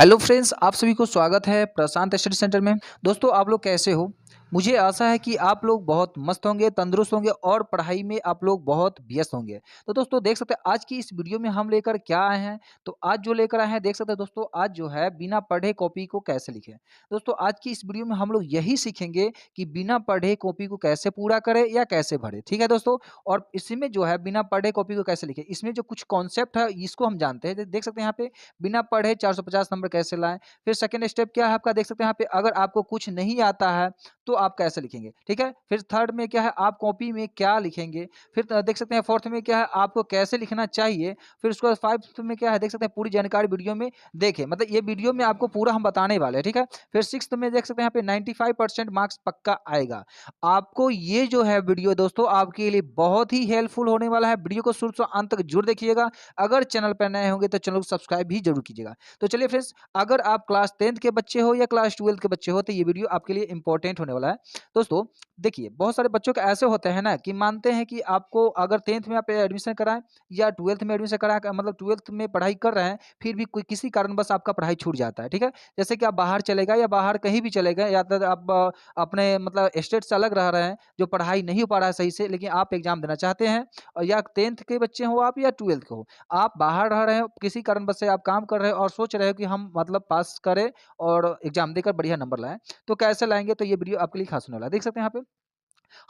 Hello friends, आप सभी को स्वागत है प्रशांत स्टडी सेंटर में। दोस्तों, आप लोग कैसे हो? मुझे आशा है कि आप लोग बहुत मस्त होंगे, तंदुरुस्त होंगे और पढ़ाई में आप लोग बहुत व्यस्त होंगे। तो दोस्तों, देख सकते हैं आज की इस वीडियो में हम लेकर क्या आए हैं। तो आज जो लेकर आए हैं, देख सकते हैं दोस्तों, आज जो है बिना पढ़े कॉपी को कैसे लिखें। दोस्तों, आज की इस वीडियो में हम लोग यही सीखेंगे कि बिना पढ़े कॉपी को कैसे पूरा करें या कैसे भरें। ठीक है दोस्तों? और इसी में जो है बिना पढ़े कॉपी को कैसे लिखें, इसमें जो कुछ कॉन्सेप्ट है इसको हम जानते हैं। देख सकते हैं यहाँ पे बिना पढ़े 450 नंबर कैसे लाएँ। फिर सेकंड स्टेप क्या है आपका, देख सकते हैं यहाँ पे, अगर आपको कुछ नहीं आता है तो आप कैसे लिखेंगे, ठीक है। फिर थर्ड में क्या है, आप कॉपी में क्या लिखेंगे। फिर देख सकते हैं फोर्थ में क्या है, आपको कैसे लिखना चाहिए। फिर उसके बाद फाइव्थ में क्या है, देख सकते हैं पूरी जानकारी वीडियो में देखें, मतलब ये वीडियो में आपको पूरा हम बताने वाले हैं, ठीक है। फिर सिक्स्थ में देख सकते हैं यहाँ पे 95% मार्क्स पक्का आएगा। आपको ये जो है वीडियो दोस्तों आपके लिए बहुत ही हेल्पफुल होने वाला है। वीडियो को शुरू से अंत तक जरूर देखिएगा। अगर चैनल पर नए होंगे तो चैनल को सब्सक्राइब भी जरूर कीजिएगा। तो चलिए फ्रेंड्स, अगर आप क्लास 10th के बच्चे हो या क्लास 12th के बच्चे हो तो ये वीडियो आपके लिए इंपॉर्टेंट होने वाला है। दोस्तों, देखिए बहुत सारे बच्चों के ऐसे होते हैं ना कि मानते हैं कि आपको अगर 10th में आप एडमिशन कराएं या 12th में एडमिशन कराएं, मतलब 12th में पढ़ाई कर रहे हैं, फिर भी कोई किसी कारणवश आपका पढ़ाई छूट जाता है, ठीक है। जैसे कि आप बाहर चले गए या बाहर कहीं भी चले गए, या तो आप अपने मतलब स्टेट से अलग रह रहे हैं, जो पढ़ाई नहीं हो पा रहा है सही से, लेकिन आप एग्जाम देना चाहते हैं, और या 10th के बच्चे हो आप या 12th के हो, आप बाहर रह रहे हो, किसी कारणवश से आप काम कर रहे हो और सोच रहे हो कि हम मतलब पास करें और एग्जाम देकर बढ़िया नंबर लाएं, तो कैसे लाएंगे, तो ये वीडियो आपके लिए खास होने वाला है। देख सकते हैं यहाँ पे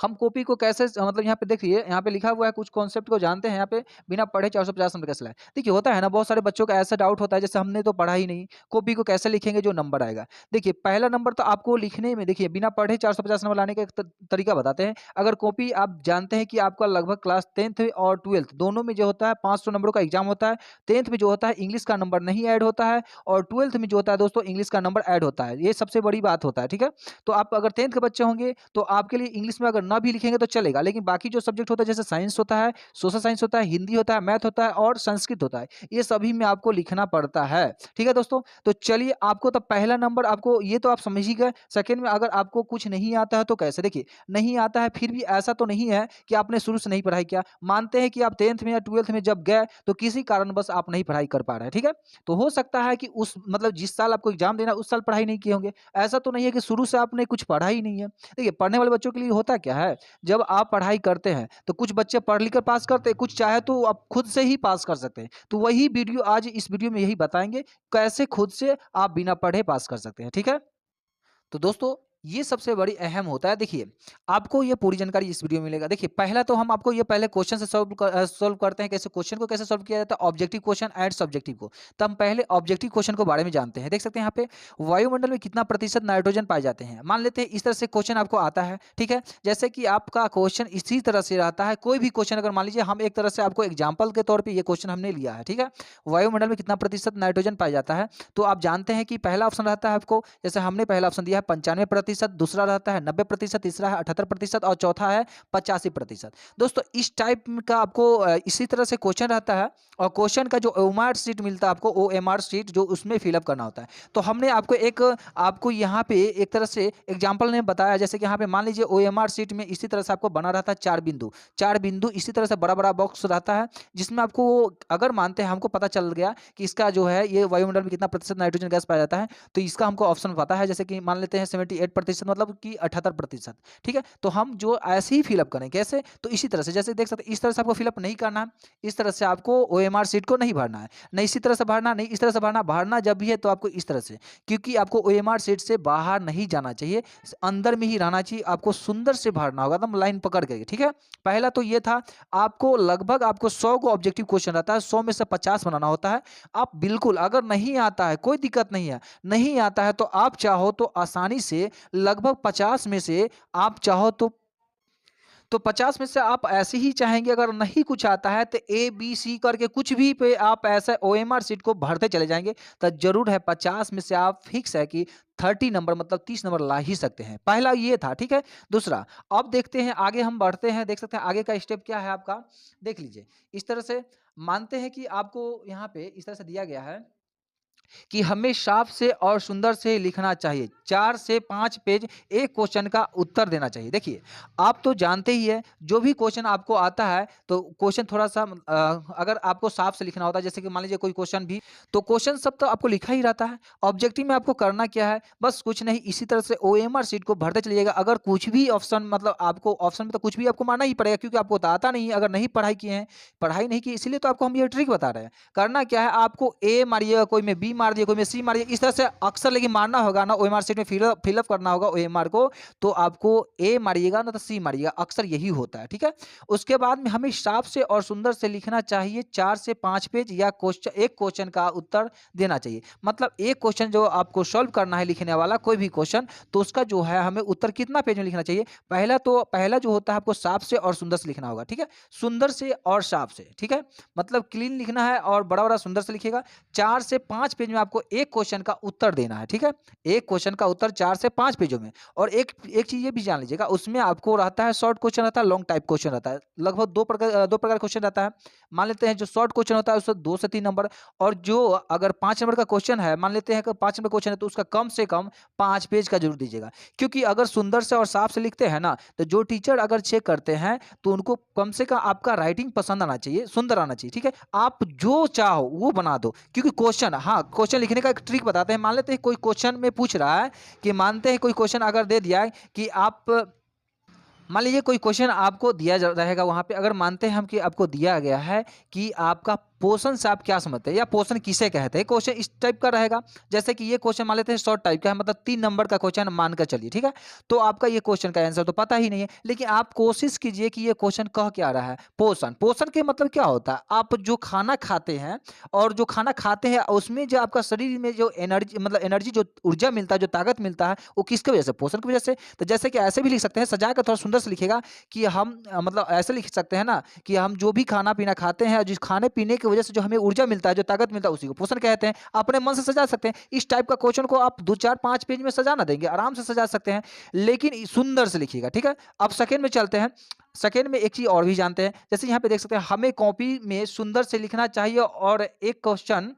हम कॉपी को कैसे मतलब यहाँ पे देखिए, यहाँ पे लिखा हुआ है कुछ कॉन्सेप्ट को जानते हैं। यहाँ पे बिना पढ़े 450 नंबर कैसे लाएं। देखिए होता है ना, बहुत सारे बच्चों का ऐसा डाउट होता है, जैसे हमने तो पढ़ा ही नहीं, कॉपी को कैसे लिखेंगे जो नंबर आएगा। देखिए पहला नंबर तो आपको लिखने में, देखिए बिना पढ़े 450 नंबर लाने का एक तरीका बताते हैं। अगर कॉपी आप जानते हैं कि आपका लगभग क्लास 10th और 12th दोनों में जो होता है 500 नंबरों का एग्जाम होता है। 10th में जो होता है इंग्लिश का नंबर नहीं ऐड होता है, और 12th में जो होता है दोस्तों इंग्लिश का नंबर ऐड होता है। ये सबसे बड़ी बात होता है, ठीक है। तो आप अगर 10th के बच्चे होंगे तो आपके लिए इंग्लिश में अगर ना भी लिखेंगे तो चलेगा, लेकिन बाकी जो सब्जेक्ट होता है जैसे साइंस होता है, सोशल साइंस होता है, हिंदी होता है, मैथ होता है और संस्कृत होता है, ये सभी में आपको लिखना पड़ता है, ठीक है दोस्तों। तो चलिए, आपको तो पहला नंबर आपको ये तो आप समझ ही गए। सेकंड में अगर आपको कुछ नहीं आता है तो कैसे, देखिए नहीं आता है फिर भी ऐसा तो नहीं है कि आपने शुरू से नहीं पढ़ाई किया। मानते हैं कि आप 10th में या 12th में जब गए तो किसी कारणवश आप नहीं पढ़ाई कर पा रहे हैं, ठीक है। तो हो सकता है कि उस मतलब जिस साल आपको एग्जाम देना उस साल पढ़ाई नहीं किए होंगे। ऐसा तो नहीं है कि शुरू से आपने कुछ पढ़ा ही नहीं है। देखिए पढ़ने वाले बच्चों के लिए होता क्या है, जब आप पढ़ाई करते हैं तो कुछ बच्चे पढ़ लिख कर पास करते हैं, कुछ चाहे तो आप खुद से ही पास कर सकते हैं। तो वही वीडियो आज इस वीडियो में यही बताएंगे, कैसे खुद से आप बिना पढ़े पास कर सकते हैं, ठीक है। तो दोस्तों, ये सबसे बड़ी अहम होता है। देखिए आपको ये पूरी जानकारी इस वीडियो में मिलेगा। देखिए पहला तो हम आपको ये पहले क्वेश्चन से सॉल्व करते हैं, कैसे क्वेश्चन को कैसे सॉल्व किया जाता है, ऑब्जेक्टिव क्वेश्चन एंड सब्जेक्टिव को। तो हम पहले ऑब्जेक्टिव क्वेश्चन को बारे में जानते हैं। देख सकते हैं यहाँ पे, वायुमंडल में कितना प्रतिशत नाइट्रोजन पाए जाते हैं। मान लेते हैं इस तरह से क्वेश्चन आपको आता है, ठीक है। जैसे कि आपका क्वेश्चन इसी तरह से रहता है, कोई भी क्वेश्चन अगर मान लीजिए हम एक तरह से आपको एग्जाम्पल के तौर पर ये क्वेश्चन हमने लिया है, ठीक है। वायुमंडल में कितना प्रतिशत नाइट्रोजन पाया जाता है, तो आप जानते हैं कि पहला ऑप्शन रहता है आपको, जैसे हमने पहला ऑप्शन दिया है 95%, दूसरा रहता है 90%, तीसरा है 78% और चौथा है 85%। दोस्तों इस टाइप का आपको इसी तरह से क्वेश्चन रहता है, और क्वेश्चन का जो ओएमआर शीट मिलता है आपको, ओएमआर शीट जो उसमें फिलअप करना होता है। तो हमने आपको यहाँ पे एक तरह से एग्जाम्पल ने बताया, जैसे कि यहाँ पे मान लीजिए ओएमआर शीट में इसी तरह से आपको बना रहता है चार बिंदु इसी तरह से बड़ा बड़ा बॉक्स रहता है, जिसमें आपको अगर मानते हैं हमको पता चल गया कि इसका जो है ये वायुमंडल में कितना प्रतिशत नाइट्रोजन गैस पाया जाता है, तो इसका हमको ऑप्शन पता है, जैसे कि मान लेते हैं 78%, मतलब कि 78%, ठीक है। तो हम जो ऐसे ही फिलअप करें, कैसे, तो इसी तरह से, जैसे देख सकते हैं इस तरह से आपको फिलअप नहीं करना है, इस तरह से आपको ओएमआर शीट को नहीं भरना है, नहीं इसी तरह से भरना, नहीं इस तरह से भरना जब भी है तो आपको इस तरह से, क्योंकि आपको ओएमआर शीट से बाहर नहीं जाना चाहिए, अंदर में ही रहना चाहिए, आपको सुंदर से भरना होगा एकदम लाइन पकड़ के, ठीक है। पहला तो ये था। आपको लगभग आपको 100 को ऑब्जेक्टिव क्वेश्चन रहता है, 100 में से 50 बनाना होता है। आप बिल्कुल, अगर नहीं आता है कोई दिक्कत नहीं है, नहीं आता है तो आप चाहो तो आसानी से लगभग 50 में से आप चाहो तो 50 में से आप ऐसे ही चाहेंगे, अगर नहीं कुछ आता है तो ए बी सी करके कुछ भी पे आप ऐसा ओएमआर शीट को भरते चले जाएंगे, तो जरूर है 50 में से आप फिक्स है कि 30 नंबर मतलब 30 नंबर ला ही सकते हैं। पहला ये था, ठीक है। दूसरा, अब देखते हैं आगे, हम बढ़ते हैं, देख सकते हैं आगे का स्टेप क्या है आपका। देख लीजिए इस तरह से, मानते हैं कि आपको यहाँ पे इस तरह से दिया गया है कि हमें साफ से और सुंदर से लिखना चाहिए। 4 से 5 पेज एक क्वेश्चन का उत्तर देना चाहिए। देखिए, आप तो जानते ही हैं, जो भी क्वेश्चन आपको आता है, तो क्वेश्चन थोड़ा-सा अगर आपको साफ से लिखना होता है, जैसे कि मान लीजिए कोई क्वेश्चन भी, तो क्वेश्चन सब तो आपको लिखा ही रहता है। ऑब्जेक्टिव में आपको करना क्या है, बस कुछ नहीं, इसी तरह से ओएमआर शीट को भरते चलिएगा। अगर कुछ भी ऑप्शन, मतलब आपको ऑप्शन में तो कुछ भी आपको मारना ही पड़ेगा, क्योंकि आपको तो आता नहीं है। अगर नहीं पढ़ाई किए हैं, पढ़ाई नहीं की, इसीलिए तो आपको हम ये ट्रिक बता रहे हैं। करना क्या है, आपको ए मारिएगा, कोई में बी मार दिया, कोई में सी मारिए, इस तरह से अक्सर लेकिन मारना होगा ना, ओएमआर शीट में फिलअप करना होगा ओएमआर को, तो आपको ए मारिएगा ना तो सी मारिएगा, अक्सर यही होता है। ठीक है, उसके बाद में हमें साफ से और सुंदर से लिखना चाहिए। 4 से 5 पेज या क्वेश्चन, एक क्वेश्चन का उत्तर देना चाहिए। मतलब एक क्वेश्चन जो आपको सॉल्व करना है, लिखने वाला कोई भी क्वेश्चन, तो उसका जो है हमें उत्तर कितना पेज में लिखना चाहिए। पहला जो होता है, आपको साफ से और सुंदर से लिखना होगा। ठीक है, सुंदर से और साफ से। ठीक है, मतलब क्लीन लिखना है और बड़ा बड़ा सुंदर से लिखिएगा। 4 से 5 पेज में आपको एक क्वेश्चन का उत्तर देना है। ठीक है, एक क्वेश्चन का उत्तर 4 से 5 पेजों में। और एक एक चीज ये भी जान लीजिएगा, उसमें आपको रहता है शॉर्ट क्वेश्चन, रहता है लॉन्ग टाइप क्वेश्चन, रहता है लगभग दो प्रकार क्वेश्चन रहता है। मान लेते हैं जो शॉर्ट क्वेश्चन होता है उससे 2 से 3 नंबर, और जो अगर 5 नंबर का क्वेश्चन है, मान लेते हैं कि 5 नंबर क्वेश्चन है, तो उसका कम से कम 5 पेज का जरूर दीजिएगा। क्योंकि अगर सुंदर से और साफ से लिखते हैं ना, तो जो टीचर अगर चेक करते हैं, तो उनको कम से कम आपका राइटिंग पसंद आना चाहिए, सुंदर आना चाहिए। ठीक है, आप जो चाहो वो बना दो, क्योंकि क्वेश्चन, हाँ, क्वेश्चन लिखने का एक ट्रिक बताते हैं। मान लेते हैं कोई क्वेश्चन में पूछ रहा है कि, मानते हैं कोई क्वेश्चन अगर दे दिया है कि आप, मान लीजिए कोई क्वेश्चन आपको दिया रहेगा वहां पे, अगर मानते हैं हम कि आपको दिया गया है कि आपका पोषण से आप क्या समझते हैं, या पोषण किसे कहते हैं, क्वेश्चन इस टाइप का रहेगा। जैसे कि ये क्वेश्चन मान लेते हैं शॉर्ट टाइप का है, मतलब 3 नंबर का क्वेश्चन मानकर चलिए। ठीक है, तो आपका ये क्वेश्चन का आंसर तो पता ही नहीं है, लेकिन आप कोशिश कीजिए कि ये क्वेश्चन कह क्या रहा है। पोषण, पोषण के मतलब क्या होता है, आप जो खाना खाते हैं, और जो खाना खाते हैं उसमें जो आपका शरीर में जो एनर्जी, मतलब एनर्जी, जो ऊर्जा मिलता है, जो ताकत मिलता है, वो किसकी वजह से, पोषण की वजह से। तो जैसे कि ऐसे भी लिख सकते हैं, सजा कर थोड़ा सुंदर से लिखेगा कि हम, मतलब ऐसे लिख सकते हैं ना, कि हम जो भी खाना पीना खाते हैं, जिस खाने पीने की वजह से जो हमें ऊर्जा मिलता है, जो ताकत मिलता है, उसी को पोषण कहते हैं। अपने मन से सजा सकते हैं। इस टाइप का क्वेश्चन को आप 2 4 5 पेज में सजा ना देंगे, आराम से सजा सकते हैं, लेकिन सुंदर से लिखिएगा। ठीक है, अब सेकंड में चलते हैं। सेकंड में एक चीज और भी जानते हैं, जैसे यहाँ पे देख सकते हैं, हमें कॉपी में सुंदर से लिखना चाहिए, और एक क्वेश्चन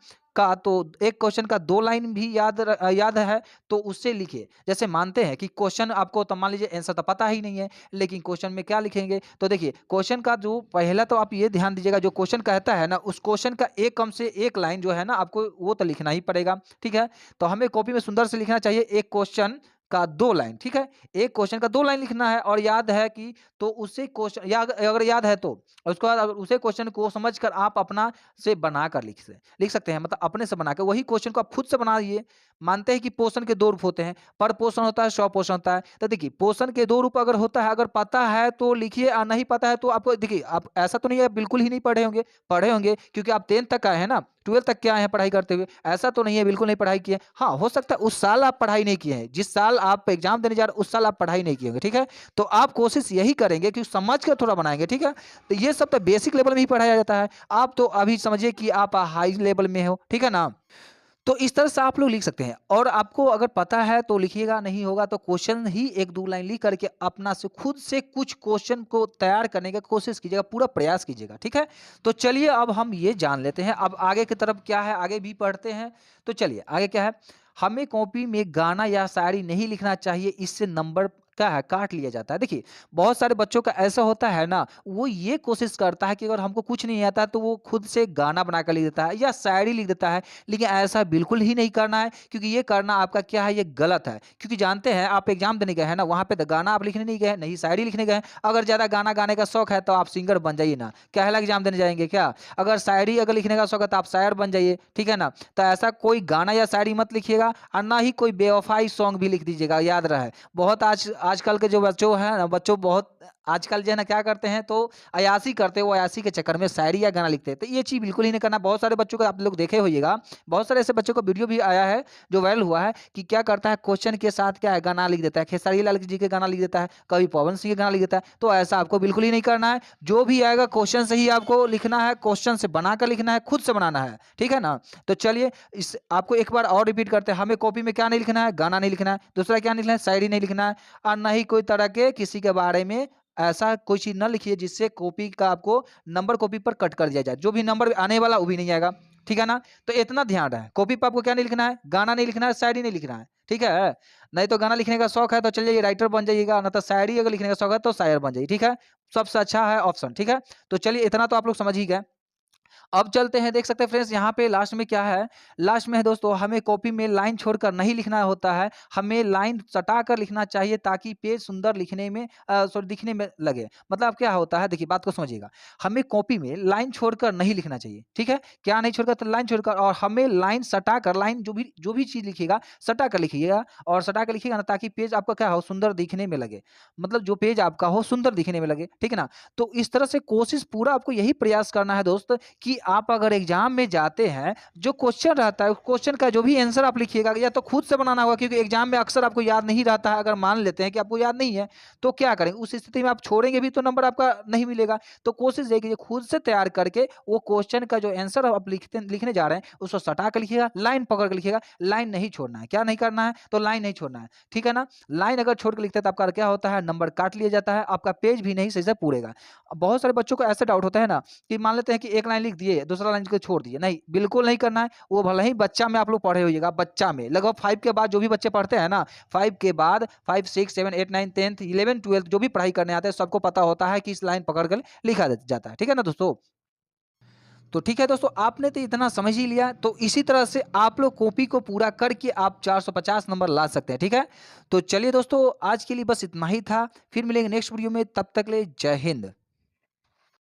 का 2 लाइन भी याद है, तो उससे लिखिए। जैसे मानते हैं कि क्वेश्चन आपको, तो मान लीजिए आंसर तो पता ही नहीं है, लेकिन क्वेश्चन में क्या लिखेंगे, तो देखिए क्वेश्चन का जो पहला, तो आप ये ध्यान दीजिएगा, जो क्वेश्चन कहता है ना, उस क्वेश्चन का एक, कम से एक लाइन जो है ना, आपको वो तो लिखना ही पड़ेगा। ठीक है, तो हमें कॉपी में सुंदर से लिखना चाहिए, एक क्वेश्चन का 2 लाइन। ठीक है, एक क्वेश्चन का 2 लाइन लिखना है, और याद है कि, तो उसे क्वेश्चन, या अगर याद है तो, और उसके बाद अगर उसे क्वेश्चन को समझकर आप अपना से बनाकर लिख सकते हैं, मतलब अपने से बनाकर वही क्वेश्चन को आप खुद से बनाइए। मानते हैं कि पोषण के 2 रूप होते हैं, पर पोषण होता है, स्व पोषण होता है। तो देखिए, पोषण के 2 रूप अगर होता है, अगर पता है तो लिखिए, और नहीं पता है तो आपको, देखिए, आप ऐसा तो नहीं है बिल्कुल ही नहीं पढ़े होंगे, क्योंकि आप 10th तक आए हैं ना, 12th तक क्या आए हैं पढ़ाई करते हुए, ऐसा तो नहीं है बिल्कुल नहीं पढ़ाई किए। हाँ, हो सकता है उस साल आप पढ़ाई नहीं किए हैं, जिस साल आप एग्जाम देने जा रहे हैं, उस साल आप पढ़ाई नहीं किए होंगे। ठीक है, तो आप कोशिश यही करेंगे कि समझ कर थोड़ा बनाएंगे। ठीक है, तो ये सब तो बेसिक लेवल में ही पढ़ाया जाता है, आप तो अभी समझिए कि आप हाई लेवल में हो। ठीक है ना, तो इस तरह से आप लोग लिख सकते हैं, और आपको अगर पता है तो लिखिएगा, नहीं होगा तो क्वेश्चन ही 1-2 लाइन लिख करके अपना से खुद से कुछ क्वेश्चन को तैयार करने की कोशिश कीजिएगा, पूरा प्रयास कीजिएगा। ठीक है, तो चलिए अब हम ये जान लेते हैं, अब आगे की तरफ क्या है, आगे भी पढ़ते हैं। तो चलिए आगे क्या है, हमें कॉपी में गाना या शायरी नहीं लिखना चाहिए, इससे नंबर क्या है, काट लिया जाता है। देखिए, बहुत सारे बच्चों का ऐसा होता है ना, वो ये कोशिश करता है कि अगर हमको कुछ नहीं आता तो वो खुद से गाना बनाकर लिख देता है या शायरी लिख देता है, लेकिन ऐसा बिल्कुल ही नहीं करना है, क्योंकि ये करना आपका क्या है, ये गलत है। क्योंकि जानते हैं, आप एग्जाम देने गए हैं ना, वहां पे तो गाना आप लिखने नहीं गए, नहीं शायरी लिखने गए हैं। अगर ज्यादा गाना गाने का शौक है तो आप सिंगर बन जाइए ना, क्या है, एग्जाम देने जाएंगे क्या। अगर शायरी अगर लिखने का शौक है तो आप शायर बन जाइए। ठीक है ना, तो ऐसा कोई गाना या शायरी मत लिखिएगा, और ना ही कोई बेवफाई सॉन्ग भी लिख दीजिएगा, याद रहे। बहुत आजकल के जो बच्चों हैं ना, बच्चों बहुत आजकल जो है ना क्या करते हैं, तो अयासी करते हैं, वो अयासी के चक्कर में शायरी या गाना लिखते हैं, तो ये चीज बिल्कुल ही नहीं करना। बहुत सारे बच्चों को आप लोग देखे होइएगा, बहुत सारे ऐसे बच्चों का वीडियो भी आया है जो वायरल हुआ है, कि क्या करता है, क्वेश्चन के साथ क्या है, गाना लिख देता है, खेसारी लाल जी के गाना लिख देता है, कभी पवन सिंह के गाना लिख देता है। तो ऐसा आपको बिल्कुल ही नहीं करना है, जो भी आएगा क्वेश्चन से ही आपको लिखना है, क्वेश्चन से बनाकर लिखना है, खुद से बनाना है। ठीक है ना, तो चलिए इस आपको एक बार और रिपीट करते हैं, हमें कॉपी में क्या नहीं लिखना है, गाना नहीं लिखना है, दूसरा क्या नहीं लिखना है, शायरी नहीं लिखना है, और न ही कोई तरह के किसी के बारे में ऐसा कोई चीज ना लिखिए जिससे कॉपी का आपको नंबर कॉपी पर कट कर दिया जाए, जो भी नंबर आने वाला वो भी नहीं आएगा। ठीक है ना। तो इतना ध्यान रहे, कॉपी पे आपको क्या नहीं लिखना है, गाना नहीं लिखना है, शायरी नहीं लिखना है, ठीक है। नहीं तो गाना लिखने का शौक है तो चल जाइए राइटर बन जाइएगा, ना तो शायरी अगर लिखने का शौक है तो शायर बन जाइए, ठीक है। सबसे अच्छा है ऑप्शन, ठीक है। तो चलिए इतना तो आप लोग समझ ही गए। अब चलते हैं, देख सकते हैं फ्रेंड्स यहाँ पे लास्ट में क्या है, लास्ट में है दोस्तों, हमें कॉपी में लाइन छोड़कर नहीं लिखना होता है, हमें लाइन सटा कर लिखना चाहिए ताकि पेज सुंदर लिखने में सॉरी दिखने में लगे। मतलब क्या होता है, देखिए बात को समझिएगा, हमें कॉपी में लाइन छोड़कर नहीं लिखना चाहिए, ठीक है। क्या नहीं छोड़कर, तो लाइन छोड़कर, और हमें लाइन सटा कर, लाइन जो भी चीज लिखिएगा सटा कर लिखिएगा, और सटा कर लिखिएगा ना ताकि पेज आपका क्या हो, सुंदर दिखने में लगे। मतलब जो पेज आपका हो सुंदर दिखने में लगे, ठीक है ना। तो इस तरह से कोशिश पूरा आपको यही प्रयास करना है दोस्त कि आप अगर एग्जाम में जाते हैं, जो क्वेश्चन रहता है उस क्वेश्चन का जो भी आंसर आप लिखिएगा या तो खुद से बनाना होगा, क्योंकि एग्जाम में अक्सर आपको याद नहीं रहता है। अगर मान लेते हैं कि आपको याद नहीं है तो क्या करेंगे, उस स्थिति में आप छोड़ेंगे भी तो नंबर आपका नहीं मिलेगा। तो कोशिश ये कीजिए खुद से तैयार करके वो क्वेश्चन का जो आंसर आप लिखने जा रहे हैं उसको सटा कर लिखिएगा, लाइन पकड़ कर लिखिएगा, लाइन नहीं छोड़ना है। क्या नहीं करना है, तो लाइन नहीं छोड़ना है, ठीक है ना। लाइन अगर छोड़ कर लिखते हैं तो आपका क्या होता है, नंबर काट लिया जाता है, आपका पेज भी नहीं सही से पूरेगा। अब बहुत सारे बच्चों को ऐसे डाउट होता है ना कि मान लेते हैं कि एक लाइन लिख दिए, दूसरा लाइन को छोड़ दिए, नहीं बिल्कुल नहीं करना है। वो भले ही बच्चा में आप लोग पढ़े होइएगा, बच्चा में लगभग 5 के बाद जो भी बच्चे पढ़ते हैं ना, 5 के बाद 5 6 7 8 9 10th 11 12 जो भी पढ़ाई करने आते हैं सबको पता होता है कि इस लाइन पकड़ कर लिखा जाता है, ठीक है ना दोस्तों। तो ठीक है दोस्तों, आपने तो इतना समझ ही लिया, तो इसी तरह से आप लोग कॉपी को पूरा करके आप 450 नंबर ला सकते हैं, ठीक है। तो चलिए दोस्तों, आज के लिए बस इतना ही था, फिर मिलेंगे नेक्स्ट वीडियो में, तब तक ले जय हिंद।